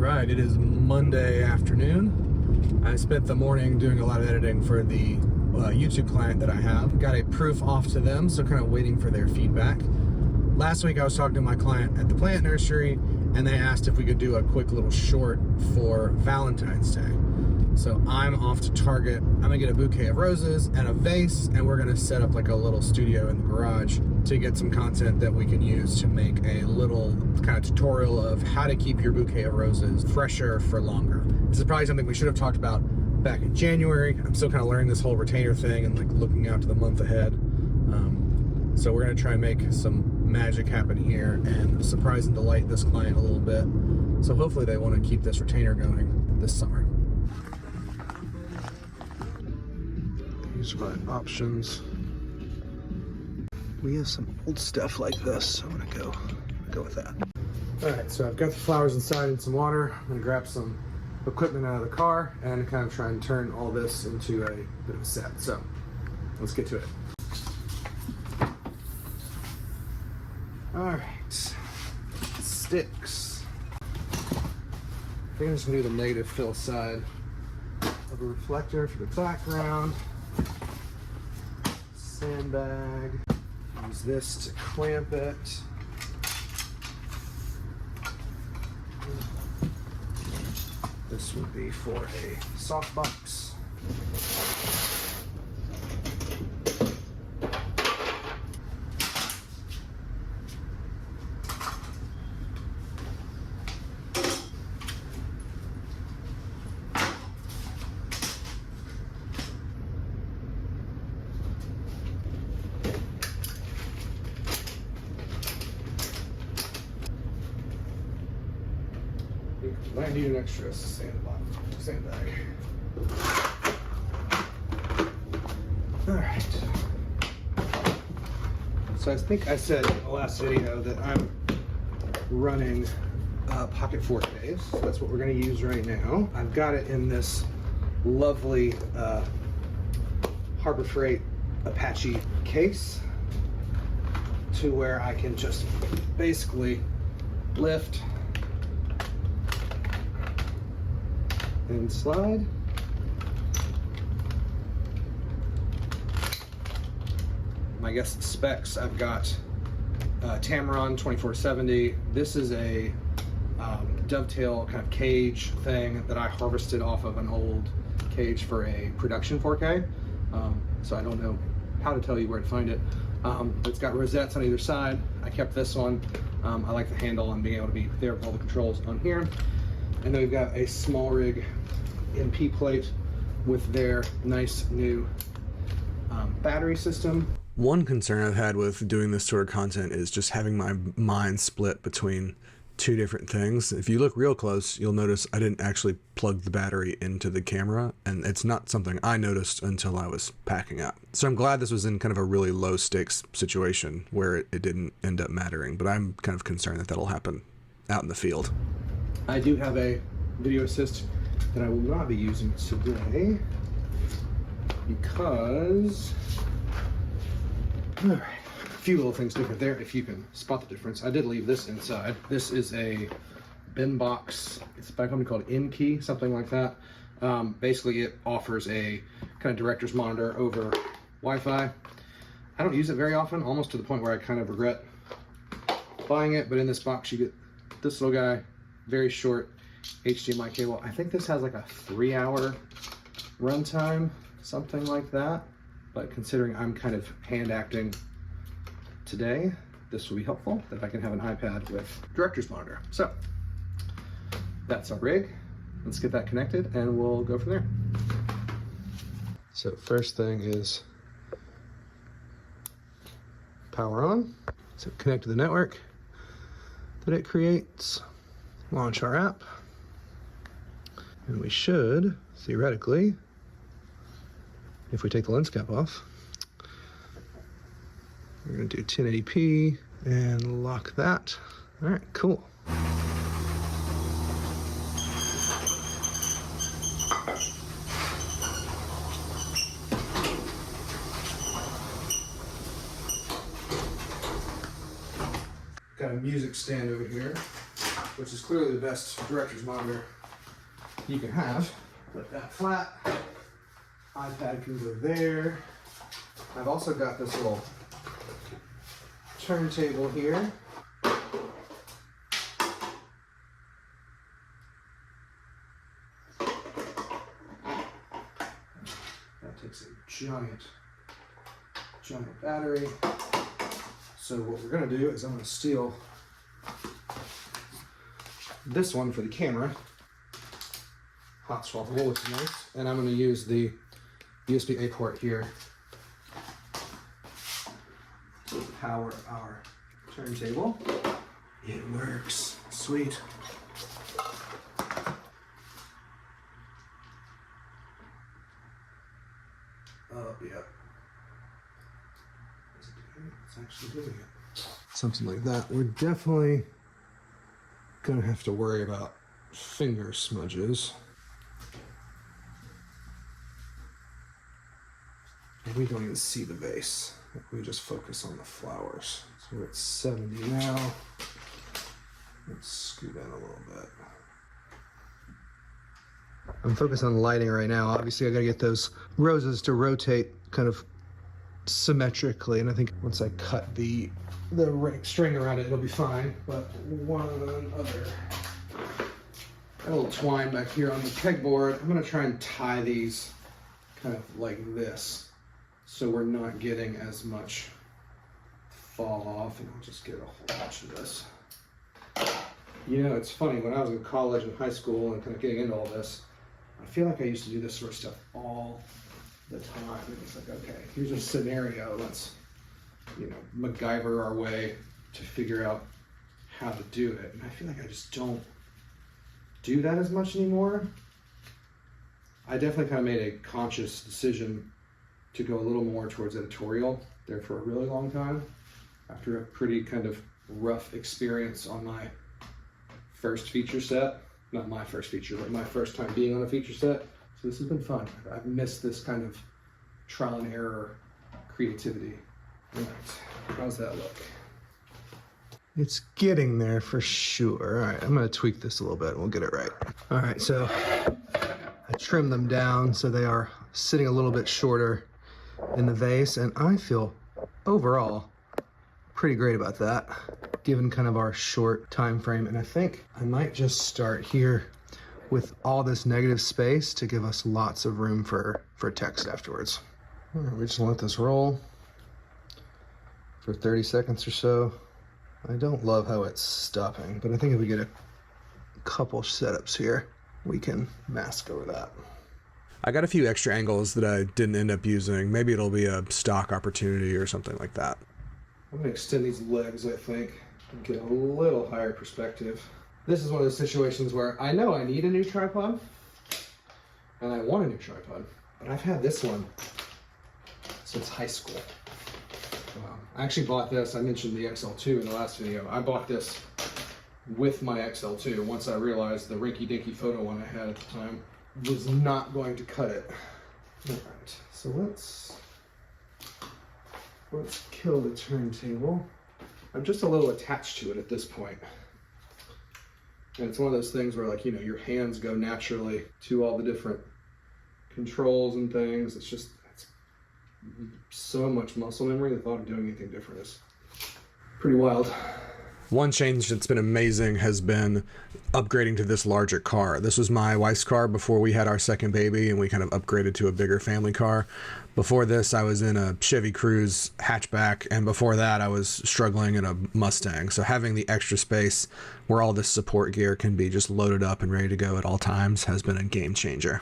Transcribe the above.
right, it is Monday afternoon. I spent the morning doing a lot of editing for the YouTube client that I have. Got a proof off to them, so kind of waiting for their feedback. Last week I was talking to my client at the plant nursery, and they asked if we could do a quick little short for Valentine's Day. So I'm off to Target. I'm gonna get a bouquet of roses and a vase, and we're gonna set up like a little studio in the garage to get some content that we can use to make a little kind of tutorial of how to keep your bouquet of roses fresher for longer. This is probably something we should have talked about back in January. I'm still kind of learning this whole retainer thing and like looking out to the month ahead. So we're gonna try and make some magic happen here and surprise and delight this client a little bit. So hopefully they wanna keep this retainer going this summer. These are my options. We have some old stuff like this, so I'm gonna go with that. All right, so I've got the flowers inside in some water. I'm gonna grab some equipment out of the car and kind of try and turn all this into a bit of a set. So let's get to it. All right, sticks. I think I'm just gonna do the negative fill side of a reflector for the background. Sandbag. Use this to clamp it. This would be for a softbox. Might need an extra sandbag. All right. So I think I said in the last video that I'm running Pocket 4Ks. So that's what we're going to use right now. I've got it in this lovely Harbor Freight Apache case to where I can just basically lift and slide. My guess specs, I've got Tamron 2470. This is a dovetail kind of cage thing that I harvested off of an old cage for a production 4K. So I don't know how to tell you where to find it. It's got rosettes on either side. I kept this one. I like the handle and being able to be there with all the controls on here. And then we've got a small rig MP plate with their nice new battery system. One concern I've had with doing this sort of content is just having my mind split between two different things. If you look real close, you'll notice I didn't actually plug the battery into the camera, and it's not something I noticed until I was packing up. So I'm glad this was in kind of a really low stakes situation where it didn't end up mattering, but I'm kind of concerned that that'll happen out in the field. I do have a video assist that I will not be using today because, all right, a few little things different there if you can spot the difference. I did leave this inside. This is a bin box. It's by a company called InKey, something like that. Basically it offers a kind of director's monitor over Wi-Fi. I don't use it very often, almost to the point where I kind of regret buying it, but in this box you get this little guy, very short HDMI cable. I think this has like a 3-hour runtime, something like that. But considering I'm kind of hand acting today, this will be helpful that I can have an iPad with director's monitor. So that's our rig. Let's get that connected and we'll go from there. So first thing is power on. So connect to the network that it creates. Launch our app, and we should, theoretically, if we take the lens cap off, we're going to do 1080p and lock that. All right, cool. Got a music stand over here. which is clearly the best director's monitor you can have. Put that flat. iPad can go there. I've also got this little turntable here. That takes a giant battery. So what we're gonna do is I'm gonna steal this one for the camera, hot swappable, which is nice, and I'm gonna use the USB-A port here to power our turntable. It works, sweet. Oh, yeah. It's actually doing it. Something like that. We're definitely gonna have to worry about finger smudges. And we don't even see the vase. We just focus on the flowers. So we're at 70 now. Let's scoot in a little bit. I'm focused on lighting right now. Obviously I gotta get those roses to rotate kind of symmetrically, and I think once I cut the string around it, it'll be fine. But one other, got a little twine back here on the pegboard. I'm gonna try and tie these kind of like this, so we're not getting as much fall off, and I'll just get a whole bunch of this. You know, it's funny, when I was in college and high school and kind of getting into all this, I feel like I used to do this sort of stuff all the time. It's like, okay, here's a scenario, let's, you know, MacGyver our way to figure out how to do it. And I feel like I just don't do that as much anymore. I definitely kind of made a conscious decision to go a little more towards editorial there for a really long time, after a pretty kind of rough experience on my first feature set. Not my first feature, but my first time being on a feature set. So this has been fun. I've missed this kind of trial and error creativity. All right, how's that look? It's getting there for sure. All right, I'm gonna tweak this a little bit and we'll get it right. All right, so I trimmed them down so they are sitting a little bit shorter in the vase, and I feel overall pretty great about that, given kind of our short time frame. And I think I might just start here with all this negative space to give us lots of room for text afterwards. All right, we just let this roll for 30 seconds or so. I don't love how it's stopping, but I think if we get a couple setups here, we can mask over that. I got a few extra angles that I didn't end up using. Maybe it'll be a stock opportunity or something like that. I'm gonna extend these legs, I think, and get a little higher perspective. This is one of those situations where I know I need a new tripod, and I want a new tripod, but I've had this one since high school. I actually bought this, I mentioned the XL2 in the last video. I bought this with my XL2 once I realized the rinky-dinky photo one I had at the time was not going to cut it. All right, so let's kill the turntable. I'm just a little attached to it at this point. And it's one of those things where, like, you know, your hands go naturally to all the different controls and things. It's so much muscle memory. The thought of doing anything different is pretty wild. One change that's been amazing has been upgrading to this larger car. This was my wife's car before we had our second baby, and we kind of upgraded to a bigger family car. Before this, I was in a Chevy Cruze hatchback, and before that, I was struggling in a Mustang. So having the extra space where all this support gear can be just loaded up and ready to go at all times has been a game changer.